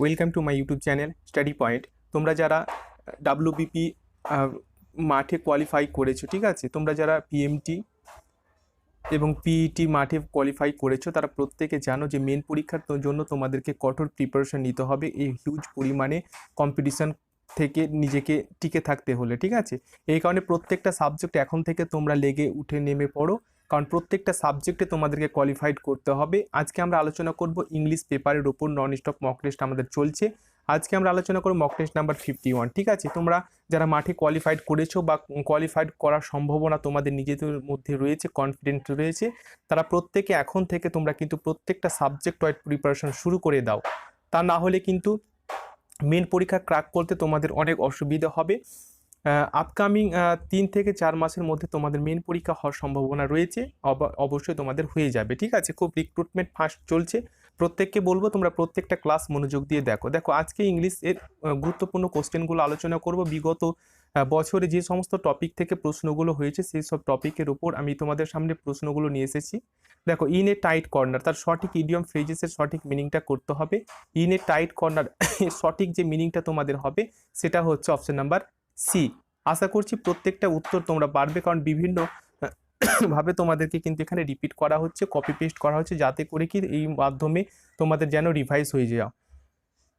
Welcome to my YouTube channel study point. তোমরা যারা WBP মাঠে কোয়ালিফাই করেছো, ঠিক আছে, তোমরা যারা পিএমটি এবং পিইটি মাঠে কোয়ালিফাই করেছো তারা প্রত্যেকে জানো যে মেন পরীক্ষার জন্য তোমাদেরকে কঠোর প্রিপারেশন নিতে হবে এই হিউজ পরিমাণে কম্পিটিশন থেকে নিজেকে টিকে থাকতে হলে, ঠিক আছে। এই কারণে প্রত্যেকটা সাবজেক্ট এখন থেকে তোমরা লেগে উঠে নেমে পড়ো, কারণ প্রত্যেকটা সাবজেক্টে তোমাদেরকে কোয়ালিফাইড করতে হবে। আজকে আমরা আলোচনা করব ইংলিশ পেপারের ওপর নন স্টপ মক টেস্ট আমাদের চলছে। আজকে আমরা আলোচনা করব মক টেস্ট নাম্বার 51, ঠিক আছে। তোমরা যারা মাঠে কোয়ালিফাইড করেছো বা কোয়ালিফাইড করার সম্ভাবনা তোমাদের নিজেদের মধ্যে রয়েছে, কনফিডেন্ট রয়েছে, তারা প্রত্যেকে এখন থেকে তোমরা কিন্তু প্রত্যেকটা সাবজেক্ট ওয়াইজ প্রিপারেশন শুরু করে দাও। তা না হলে কিন্তু মেন পরীক্ষা ক্র্যাক করতে তোমাদের অনেক অসুবিধা হবে। আপকামিং 3 থেকে 4 মাসের মধ্যে তোমাদের মেন পরীক্ষা হওয়ার সম্ভাবনা রয়েছে, অবশ্যই তোমাদের হয়ে যাবে, ঠিক আছে। খুব রিক্রুটমেন্ট ফাস্ট চলছে। প্রত্যেককে বলবো তোমরা প্রত্যেকটা ক্লাস মনোযোগ দিয়ে দেখো। আজকে ইংলিশের গুরুত্বপূর্ণ কোশ্চেনগুলো আলোচনা করব। বিগত বছরে যে সমস্ত টপিক থেকে প্রশ্নগুলো হয়েছে সেই সব টপিকের উপর আমি তোমাদের সামনে প্রশ্নগুলো নিয়ে এসেছি। দেখো, ইন এ টাইট কর্নার, তার সঠিক ইডিয়ম ফ্রেজেসের সঠিক মিনিংটা করতে হবে। ইন এ টাইট কর্নার সঠিক যে মিনিংটা তোমাদের হবে সেটা হচ্ছে অপশন নাম্বার সি। আশা করছি প্রত্যেকটা উত্তর তোমরা পারবে, কারণ বিভিন্ন ভাবে তোমাদেরকে কিন্তু এখানে রিপিট করা হচ্ছে, কপি পেস্ট করা হচ্ছে, যাতে করে কি এই মাধ্যমে তোমাদের যেন রিভাইজ হয়ে যায়।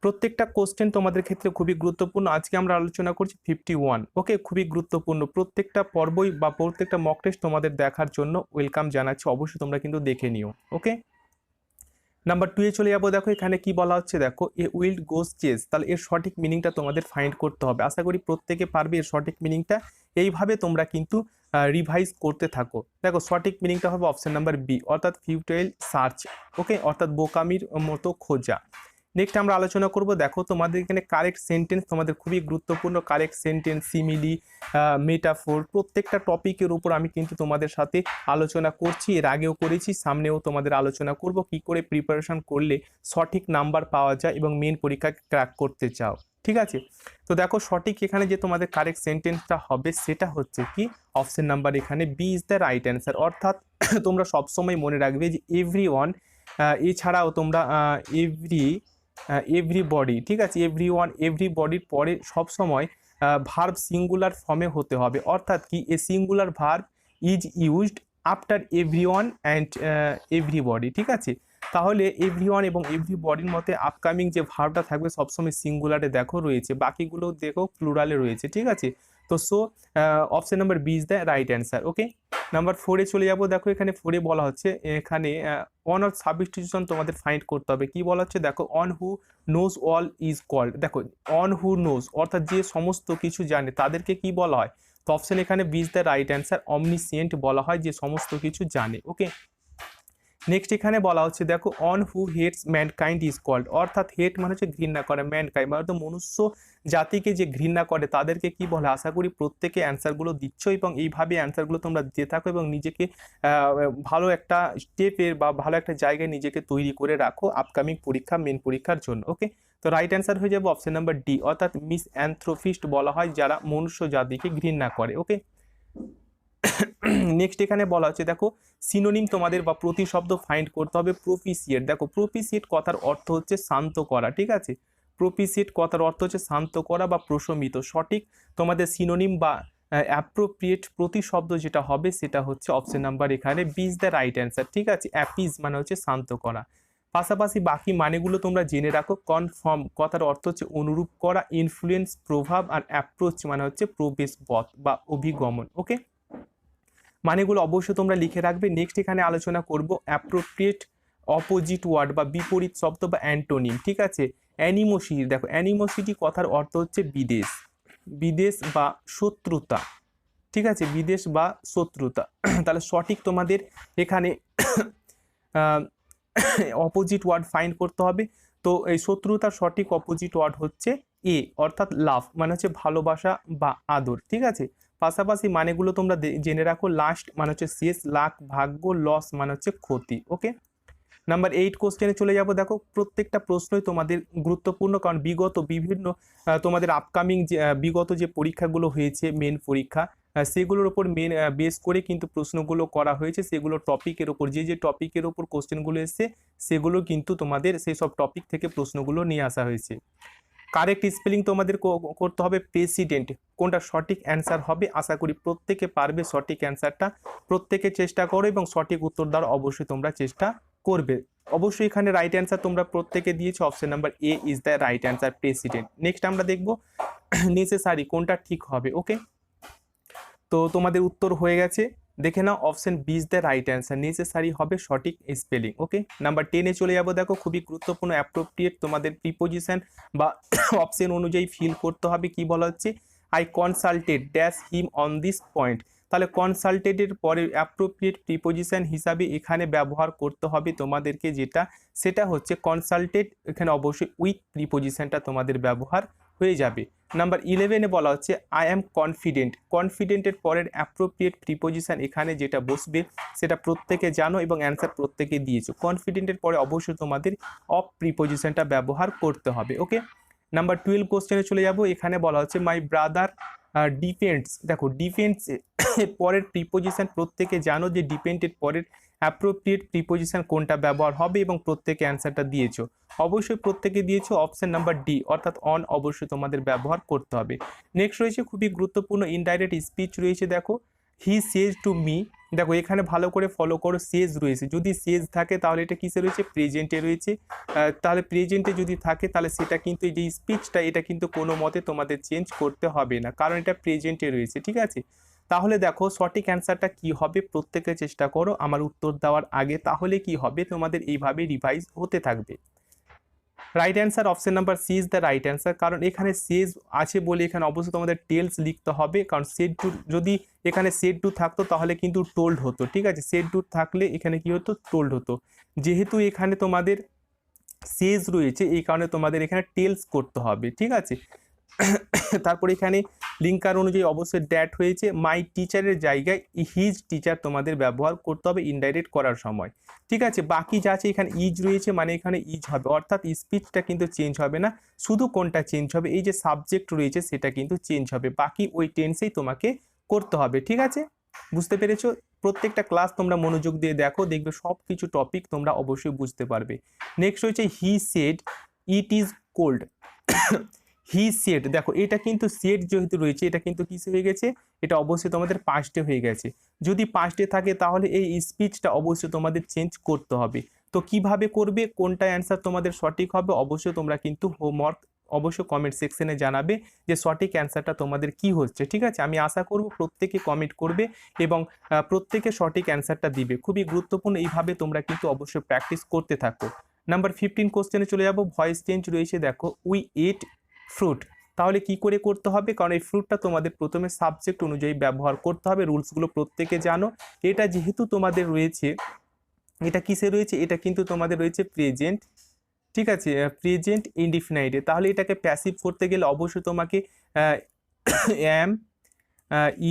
প্রত্যেকটা কোশ্চেন তোমাদের ক্ষেত্রে খুবই গুরুত্বপূর্ণ। আজকে আমরা আলোচনা করছি 51, ওকে। খুবই গুরুত্বপূর্ণ প্রত্যেকটা পর্বই বা প্রত্যেকটা মক টেস্ট তোমাদের দেখার জন্য ওয়েলকাম জানাচ্ছি। অবশ্যই তোমরা কিন্তু দেখে নিও, ওকে। নাম্বার 2 এ চলে যাবো। দেখো এখানে কি বলা হচ্ছে, দেখো এ উইল্ড গোস চেস, তাহলে এর সঠিক মিনিংটা তোমাদের ফাইন্ড করতে হবে। আশা করি প্রত্যেকে পারবে এর সঠিক মিনিংটা। এইভাবে তোমরা কিন্তু রিভাইজ করতে থাকো। দেখো সঠিক মিনিংটা হবে অপশন নাম্বার বি, অর্থাৎ ফিউটাইল সার্চ, ওকে, অর্থাৎ বোকামির মতো খোঁজা। নেক্সট আমরা আলোচনা করব। দেখো তোমাদের এখানে কারেক্ট সেন্টেন্স তোমাদের খুবই গুরুত্বপূর্ণ। কারেক্ট সেন্টেন্স, সিমিলি, মেটাফোর, প্রত্যেকটা টপিকের উপর আমি কিন্তু তোমাদের সাথে আলোচনা করছি, এর আগেও করেছি, সামনেও তোমাদের আলোচনা করব কি করে প্রিপারেশন করলে সঠিক নাম্বার পাওয়া যায় এবং মেন পরীক্ষা ক্র্যাক করতে চাও, ঠিক আছে। তো দেখো সঠিক এখানে যে তোমাদের কারেক্ট সেন্টেন্সটা হবে সেটা হচ্ছে কি অপশন নাম্বার এখানে B is the right answer. অর্থাৎ তোমরা সবসময় মনে রাখবে যে এভরি ওয়ান, এছাড়াও তোমরা এভরিবডি, ঠিক আছে, এভরি ওয়ান, এভরিবডির পরে সবসময় ভার্ব সিঙ্গুলার ফর্মে হতে হবে। অর্থাৎ কি a singular verb is used after every one and everybody, ঠিক আছে। তাহলে এভরি ওয়ান এবং এভরিবডির মধ্যে আপকামিং যে ভার্বটা থাকবে সবসময় সিঙ্গুলারে দেখো রয়েছে, বাকিগুলো দেখো প্লুরালে রয়েছে, ঠিক আছে। তো so option number B is the right answer, okay. Number 4 এ চলে যাবো। দেখো এখানে 4 এ বলা হচ্ছে, এখানে অন অর সাবস্টিটিউশন তোমাদের ফাইন্ড করতে হবে। কি বলা হচ্ছে, দেখো one who knows all is called. দেখো অন হু নোজ অর্থাৎ যে সমস্ত কিছু জানে তাদেরকে কি বলা হয়, তো অপশন এখানে B is the right answer, omniscient বলা হয় যে সমস্ত কিছু জানে, ওকে। নেক্সট এখানে বলা হচ্ছে, দেখো one who hates mankind is called, অর্থাৎ হেট মানে হচ্ছে ঘৃণা করে, ম্যানকাইন্ড মানে তো মনুষ্য জাতিকে যে ঘৃণা করে তাদেরকে কি বলে। আশা করি প্রত্যেকে অ্যান্সারগুলো দিচ্ছ এবং এইভাবে অ্যান্সারগুলো তোমরা দিয়ে থাকো এবং নিজেকে ভালো একটা স্টেপের বা ভালো একটা জায়গায় নিজেকে তৈরি করে রাখো আপকামিং পরীক্ষা, মেন পরীক্ষার জন্য, ওকে। তো রাইট অ্যান্সার হয়ে যাবে অপশন নাম্বার ডি, অর্থাৎ মিস অ্যানথ্রোফিস্ট বলা হয় যারা মনুষ্য জাতিকে ঘৃণা করে, ওকে। নেক্সট এখানে বলা হচ্ছে, দেখো সিনোনিম তোমাদের বা প্রতিশব্দ ফাইন্ড করতে হবে। প্রোপিসিয়েট, দেখো প্রোপিসিয়েট কথার অর্থ হচ্ছে শান্ত করা, ঠিক আছে। প্রোপিসিয়েট কথার অর্থ হচ্ছে শান্ত করা বা প্রশমিত। সঠিক তোমাদের সিনোনিম বা অ্যাপ্রোপ্রিয়েট প্রতিশব্দ যেটা হবে সেটা হচ্ছে অপশন নাম্বার এখানে B is the right answer, ঠিক আছে। অ্যাপিজ মানে হচ্ছে শান্ত করা। পাশাপাশি বাকি মানেগুলো তোমরা জেনে রাখো। কনফার্ম কথার অর্থ হচ্ছে অনুরূপ করা, ইনফ্লুয়েন্স প্রভাব, আর অ্যাপ্রোচ মানে হচ্ছে প্রবেশ পথ বা অভিগমন, ওকে। মানেগুলো অবশ্যই তোমরা লিখে রাখবে। নেক্সট এখানে আলোচনা করব অ্যাপ্রোপ্রিয়েট অপোজিট ওয়ার্ড বা বিপরীত শব্দ বা অ্যান্টোনিম, ঠিক আছে। অ্যানিমোসিটি, দেখো অ্যানিমোসিটি কথার অর্থ হচ্ছে বিদেশ, বিদেশ বা শত্রুতা, ঠিক আছে, বিদেশ বা শত্রুতা। তাহলে সঠিক তোমাদের এখানে অপোজিট ওয়ার্ড ফাইন্ড করতে হবে। তো এই শত্রুতার সঠিক অপোজিট ওয়ার্ড হচ্ছে এ, অর্থাৎ লাভ মানে হচ্ছে ভালোবাসা বা আদর, ঠিক আছে। পাশাপাশি মানেগুলো তোমরা জেনে রাখো। লাস্ট মানে হচ্ছে শেষ, লাক ভাগ্য, লস মানে হচ্ছে ক্ষতি, ওকে। নাম্বার 8 কোশ্চেনে চলে যাব। দেখো প্রত্যেকটা প্রশ্নই তোমাদের গুরুত্বপূর্ণ, কারণ বিগত বিভিন্ন তোমাদের আপকামিং যে বিগত যে পরীক্ষাগুলো হয়েছে মেন পরীক্ষা সেগুলোর ওপর বেস করে কিন্তু প্রশ্নগুলো করা হয়েছে। সেগুলো টপিকের ওপর যে টপিকের ওপর কোশ্চেনগুলো এসছে সেগুলো কিন্তু তোমাদের সেই সব টপিক থেকে প্রশ্নগুলো নিয়ে আসা হয়েছে। কারেক্ট স্পেলিং তোমাদের করতে হবে প্রেসিডেন্ট, কোনটা সঠিক অ্যান্সার হবে। আশা করি প্রত্যেকে পারবে সঠিক অ্যান্সারটা, প্রত্যেকে চেষ্টা করো এবং সঠিক উত্তর দেওয়ার অবশ্যই তোমরা চেষ্টা করবে। অবশ্যই এখানে রাইট অ্যান্সার তোমরা প্রত্যেকে দিয়েছো, option number A is the right answer, president. Next আমরা দেখবো নেসেসারি কোনটা ঠিক হবে। ওকে, তো তোমাদের উত্তর হয়ে গেছে, দেখে নাও option B is the right answer, necessary হবে সঠিক স্পেলিং। ওকে, নাম্বার 10-এ চলে যাবো। দেখো খুবই গুরুত্বপূর্ণ, অ্যাপ্রোপ্রিয়েট তোমাদের প্রিপোজিশন বা অপশন অনুযায়ী ফিল করতে হবে। কি বলা হচ্ছে, I consulted dash him on this point. তাহলে কনসাল্টেডের পরে অ্যাপ্রোপ্রিয়েট প্রিপোজিশন হিসাবে এখানে ব্যবহার করতে হবে তোমাদেরকে যেটা, সেটা হচ্ছে কনসাল্টেড। এখানে অবশ্যই উইথ প্রিপোজিশনটা তোমাদের ব্যবহার হয়ে যাবে। নাম্বার 11-এ বলা হচ্ছে আই অ্যাম কনফিডেন্ট। কনফিডেন্টের পরের অ্যাপ্রোপ্রিয়েট প্রিপোজিশন এখানে যেটা বসবে সেটা প্রত্যেকে জানো এবং অ্যান্সার প্রত্যেকে দিয়েছো। কনফিডেন্টের পরে অবশ্যই তোমাদের অফ প্রিপোজিশনটা ব্যবহার করতে হবে। ওকে, নাম্বার 12 কোশ্চেনে চলে যাব। এখানে বলা হচ্ছে মাই ব্রাদার ডিপেন্ডস। দেখো ডিপেন্ডস পরের প্রিপোজিশন প্রত্যেকে জানো যে ডিপেন্ডের পরের অ্যাপ্রোপ্রিয়েট প্রিপোজিশন কোনটা ব্যবহার হবে এবং প্রত্যেকে অ্যান্সারটা দিয়েছো। অবশ্যই প্রত্যেকে দিয়েছো অপশন নাম্বার ডি, অর্থাৎ অন অবশ্যই তোমাদের ব্যবহার করতে হবে। নেক্সট রয়েছে খুবই গুরুত্বপূর্ণ ইনডাইরেক্ট স্পিচ রয়েছে। দেখো হি সেজ টু মি। দেখো এখানে ভালো করে ফলো করো, সেজ রয়েছে, যদি সেজ থাকে তাহলে এটা কিসে রয়েছে, প্রেজেন্টে রয়েছে। তাহলে প্রেজেন্টে যদি থাকে তাহলে সেটা কিন্তু এই যে স্পিচটা এটা কিন্তু কোনো মতে তোমাদের চেঞ্জ করতে হবে না, কারণ এটা প্রেজেন্টে রয়েছে। ঠিক আছে, তাহলে দেখো সঠিক অ্যান্সারটা কি হবে, প্রত্যেকে চেষ্টা করো আমার উত্তর দেওয়ার আগে, তাহলে কি হবে তোমাদের এইভাবে রিভাইজ হতে থাকবে। Right answer option number C is the right answer, কারণ এখানে সেজ আছে বলে এখানে অবশ্যই তোমাদের টেলস লিখতে হবে, কারণ সেড টু যদি এখানে সেড টু থাকতো তাহলে কিন্তু টোল্ড হতো। ঠিক আছে, সেড টু থাকলে এখানে কি হতো, টোল্ড হতো। যেহেতু এখানে তোমাদের সেজ রয়েছে এই কারণে তোমাদের এখানে টেলস করতে হবে। ঠিক আছে, তারপর এখানে লিঙ্কার অনুযায়ী অবশ্যই ড্যাট হয়েছে, মাই টিচারের জায়গায় হিজ টিচার তোমাদের ব্যবহার করতে হবে ইনডাইরেক্ট করার সময়। ঠিক আছে, বাকি যা আছে এখানে ইজ রয়েছে মানে এখানে ইজ হবে, অর্থাৎ স্পিচটা কিন্তু চেঞ্জ হবে না, শুধু কোনটা চেঞ্জ হবে, এই যে সাবজেক্ট রয়েছে সেটা কিন্তু চেঞ্জ হবে, বাকি ওই টেন্সেই তোমাকে করতে হবে। ঠিক আছে, বুঝতে পেরেছো? প্রত্যেকটা ক্লাস তোমরা মনোযোগ দিয়ে দেখো, দেখবে সব কিছু টপিক তোমরা অবশ্যই বুঝতে পারবে। নেক্সট হচ্ছে he said it is cold. He said, দেখো এটা কিন্তু সেড যেহেতু রয়েছে এটা কিন্তু কিসে হয়ে গেছে, এটা অবশ্যই তোমাদের পাস্টে হয়ে গেছে। যদি পাস্টে থাকে তাহলে এই স্পিচটা অবশ্যই তোমাদের চেঞ্জ করতে হবে। তো কিভাবে করবে, কোনটা অ্যান্সার তোমাদের সঠিক হবে, অবশ্যই তোমরা কিন্তু হোমওয়ার্ক অবশ্যই কমেন্ট সেকশনে জানাবে যে সঠিক অ্যান্সারটা তোমাদের কি হচ্ছে। ঠিক আছে, আমি আশা করব প্রত্যেকে কমেন্ট করবে এবং প্রত্যেকে সঠিক অ্যান্সারটা দিবে। খুবই গুরুত্বপূর্ণ, এইভাবে তোমরা কিন্তু অবশ্যই প্র্যাকটিস করতে থাকো। নাম্বার 15 কোশ্চেনে চলে যাব। ভয়েস চেঞ্জ রয়েছে, দেখো উই এট ফ্রুট। তাহলে কি করে করতে হবে, কারণ এই ফ্রুটটা তোমাদের প্রথমে সাবজেক্ট অনুযায়ী ব্যবহার করতে হবে, রুলসগুলো প্রত্যেকে জানো। এটা যেহেতু তোমাদের রয়েছে, এটা কিসে রয়েছে, এটা কিন্তু তোমাদের রয়েছে প্রেজেন্ট। ঠিক আছে, প্রেজেন্ট ইনডিফিনাইটে, তাহলে এটাকে প্যাসিভ করতে গেলে অবশ্যই তোমাকে অ্যাম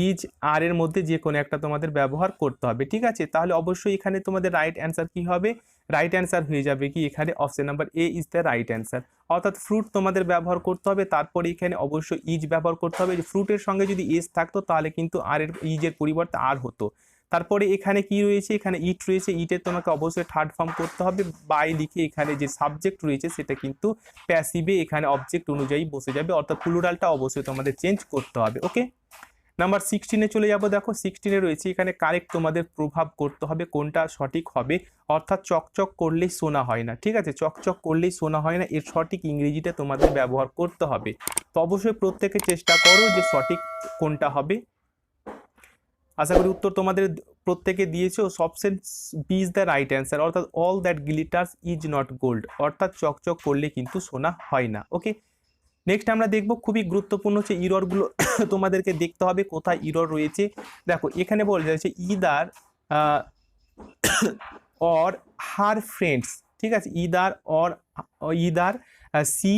ইজ আর এর মধ্যে যে কোনো একটা তোমাদের ব্যবহার করতে হবে। ঠিক আছে, তাহলে অবশ্যই এখানে তোমাদের রাইট অ্যান্সার কি হবে, রাইট অ্যান্সার হয়ে যাবে কি এখানে option number A is the right answer, অর্থাৎ ফ্রুট তোমাদের ব্যবহার করতে হবে, তারপরে এখানে অবশ্যই ইজ ব্যবহার করতে হবে। ফ্রুটের সঙ্গে যদি এস থাকতো তাহলে কিন্তু আর এর ইজের পরিবর্তে আর হতো। তারপরে এখানে কি রয়েছে, এখানে ইট রয়েছে, ইটের তোমাকে অবশ্যই থার্ড ফর্ম করতে হবে, বাই লিখে এখানে যে সাবজেক্ট রয়েছে সেটা কিন্তু প্যাসিভে এখানে অবজেক্ট অনুযায়ী বসে যাবে, অর্থাৎ প্লুরালটা অবশ্যই তোমাদের চেঞ্জ করতে হবে। ওকে, নাম্বার 16-এ চলে যাব। দেখো 16-এ রয়েছে এখানে কারেক্ট তোমাদের প্রভাব করতে হবে কোনটা সঠিক হবে, অর্থাৎ চকচক করলেই সোনা হয় না। ঠিক আছে, চকচক করলেই সোনা হয় না, এর সঠিক ইংরেজিটা তোমাদের ব্যবহার করতে হবে। তো অবশ্যই প্রত্যেকে চেষ্টা করো যে সঠিক কোনটা হবে। আশা করি উত্তর তোমাদের প্রত্যেকে দিয়েছো, option B is the right answer, অর্থাৎ all that glitters is not gold, অর্থাৎ চকচক করলে কিন্তু সোনা হয় না। ওকে, নেক্সট আমরা দেখব খুবই গুরুত্বপূর্ণ হচ্ছে ইররগুলো তোমাদেরকে দেখতে হবে কোথায় ইরর রয়েছে। দেখো এখানে বলা যাচ্ছে ইদার অর হার ফ্রেন্ডস। ঠিক আছে, either C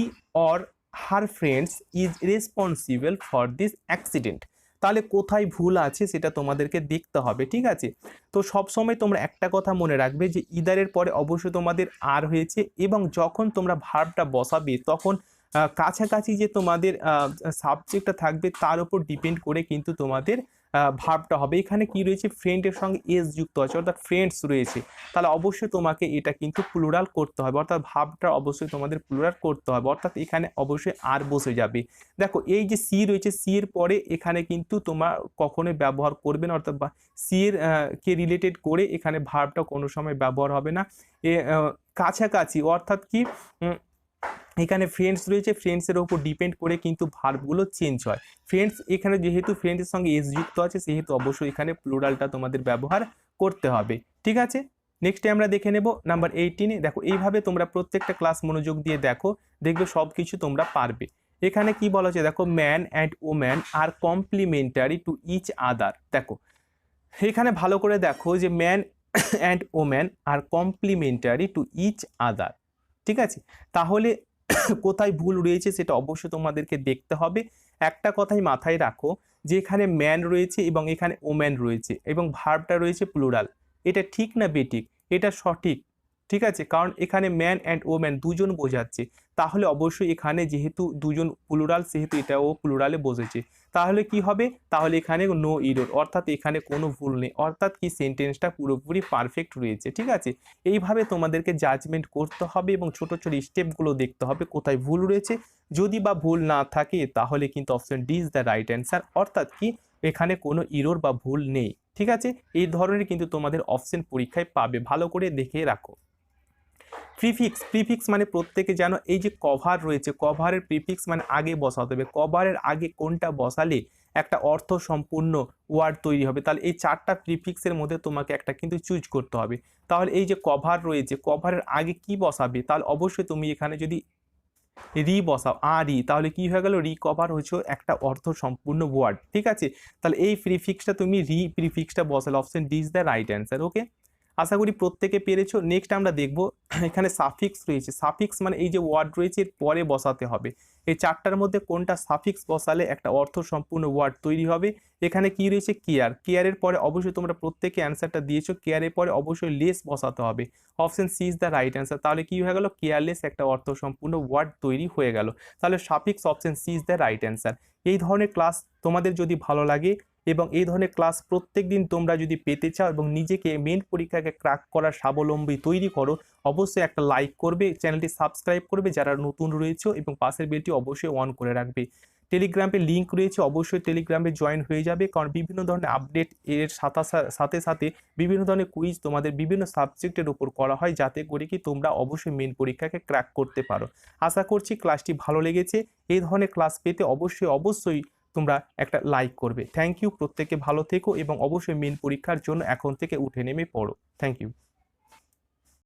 or her friends is responsible for this accident. তাহলে কোথায় ভুল আছে সেটা তোমাদেরকে দেখতে হবে। ঠিক আছে, তো সবসময় তোমরা একটা কথা মনে রাখবে যে ইদারের পরে অবশ্যই তোমাদের আর হয়েছে, এবং যখন তোমরা ভার্বটা বসাবে তখন কাছাকাছি যে তোমাদের সাবজেক্টটা থাকবে তার উপর ডিপেন্ড করে কিন্তু তোমাদের ভার্বটা হবে। এখানে কি রয়েছে, ফ্রেন্ডের সঙ্গে এস যুক্ত আছে অর্থাৎ ফ্রেন্ডস রয়েছে, তাহলে অবশ্যই তোমাকে এটা কিন্তু প্লুরাল করতে হবে, অর্থাৎ ভার্বটা অবশ্যই তোমাদের প্লুরাল করতে হবে, অর্থাৎ এখানে অবশ্যই আর বসে যাবে। দেখো এই যে সি রয়েছে, সি এর পরে এখানে কিন্তু তোমার কখনোই ব্যবহার করবে না, অর্থাৎ সি এর কে রিলেটেড করে এখানে ভার্বটা কোনো সময় ব্যবহার হবে না। কাছাকাছি অর্থাৎ কি এখানে ফ্রেন্ডস রয়েছে, ফ্রেন্ডসের ওপর ডিপেন্ড করে কিন্তু ভার্বগুলো চেঞ্জ হয়। ফ্রেন্ডস এখানে যেহেতু ফ্রেন্ডের সঙ্গে এস যুক্ত আছে সেহেতু অবশ্যই এখানে প্লুরালটা তোমাদের ব্যবহার করতে হবে। ঠিক আছে, নেক্সটে আমরা দেখে নেব নাম্বার 18। দেখো এইভাবে তোমরা প্রত্যেকটা ক্লাস মনোযোগ দিয়ে দেখো, দেখবে সব কিছু তোমরা পারবে। এখানে কি বলা হচ্ছে দেখো, man and woman are complementary to each other. দেখো এখানে ভালো করে দেখো যে man and woman are complementary to each other. ঠিক আছে, তাহলে কোথায় ভুল রয়েছে সেটা অবশ্যই তোমাদেরকে দেখতে হবে। একটা কথাই মাথায় রাখো যে এখানে ম্যান রয়েছে এবং এখানে ওম্যান রয়েছে এবং ভার্বটা রয়েছে প্লুরাল, এটা ঠিক না বেঠিক? এটা সঠিক। ঠিক আছে, কারণ এখানে ম্যান অ্যান্ড ওম্যান দুজন বোঝাচ্ছে, তাহলে অবশ্যই এখানে যেহেতু দুজন প্লুরাল সেহেতু এটাও প্লুরালে বসেছে, তাহলে কি হবে, তাহলে এখানে নো ইরর, অর্থাৎ এখানে কোনো ভুল নেই, অর্থাৎ কি সেন্টেন্সটা পুরোপুরি পারফেক্ট রয়েছে। ঠিক আছে, এইভাবে তোমাদেরকে জাজমেন্ট করতে হবে এবং ছোট ছোট স্টেপগুলো দেখতে হবে কোথায় ভুল রয়েছে। যদি বা ভুল না থাকে তাহলে কিন্তু option D is the right answer, অর্থাৎ কি এখানে কোনো ইরর বা ভুল নেই। ঠিক আছে, এই ধরনের কিন্তু তোমাদের অপশন পরীক্ষায় পাবে, ভালো করে দেখে রাখো। প্রিফিক্স, প্রিফিক্স মানে প্রত্যেকে জানো এই যে কভার রয়েছে, কভারের প্রিফিক্স মানে আগে বসাতে হবে, কভারের আগে কোনটা বসালে একটা অর্থ সম্পূর্ণ ওয়ার্ড তৈরি হবে, তাহলে এই চারটা প্রিফিক্সের মধ্যে তোমাকে একটা কিন্তু চুজ করতে হবে। তাহলে এই যে কভার রয়েছে, কভারের আগে কি বসাবে, তাহলে অবশ্যই তুমি এখানে যদি রি বসাও, রি, তাহলে কি হয়ে গেল, রিকভার হচ্ছে একটা অর্থ সম্পূর্ণ ওয়ার্ড। ঠিক আছে, তাহলে এই প্রিফিক্সটা তুমি প্রিফিক্সটা বসালে option D is the right answer. Okay, আশা করি প্রত্যেকে পেরেছো। নেক্সট আমরা দেখব এখানে সাফিক্স রয়েছে, সাফিক্স মানে এই যে ওয়ার্ড রয়েছে এর পরে বসাতে হবে, এই চারটার মধ্যে কোনটা সাফিক্স বসালে একটা অর্থ সম্পূর্ণ ওয়ার্ড তৈরি হবে। এখানে কি রয়েছে, কেয়ার, কেয়ারের পরে অবশ্যই তোমরা প্রত্যেকে অ্যান্সারটা দিয়েছো, কেয়ারের পরে অবশ্যই লেস বসাতে হবে, option C is the right answer. তাহলে কি হয়ে গেল, কেয়ারলেস একটা অর্থ সম্পূর্ণ ওয়ার্ড তৈরি হয়ে গেল, তাহলে suffix option C is the right answer. এই ধরনের ক্লাস তোমাদের যদি ভালো লাগে এবং এই ধরনের ক্লাস প্রত্যেক দিন তোমরা যদি পেতে চাও এবং নিজেকে মেন পরীক্ষাকে ক্র্যাক করার স্বাবলম্বী তৈরি করো, অবশ্যই একটা লাইক করবে, চ্যানেলটি সাবস্ক্রাইব করবে যারা নতুন রয়েছে এবং পাশের বেলটি অবশ্যই অন করে রাখবে। টেলিগ্রামে লিঙ্ক রয়েছে, অবশ্যই টেলিগ্রামে জয়েন হয়ে যাবে, কারণ বিভিন্ন ধরনের আপডেট এর সাথে সাথে বিভিন্ন ধরনের কুইজ তোমাদের বিভিন্ন সাবজেক্টের উপর করা হয়, যাতে করে কি তোমরা অবশ্যই মেন পরীক্ষাকে ক্র্যাক করতে পারো। আশা করছি ক্লাসটি ভালো লেগেছে। এই ধরনের ক্লাস পেতে অবশ্যই তোমরা একটা লাইক করবে। থ্যাংক ইউ, প্রত্যেকে ভালো থেকো এবং অবশ্যই মেন পরীক্ষার জন্য এখন থেকে উঠে নেমে পড়ো। Thank you.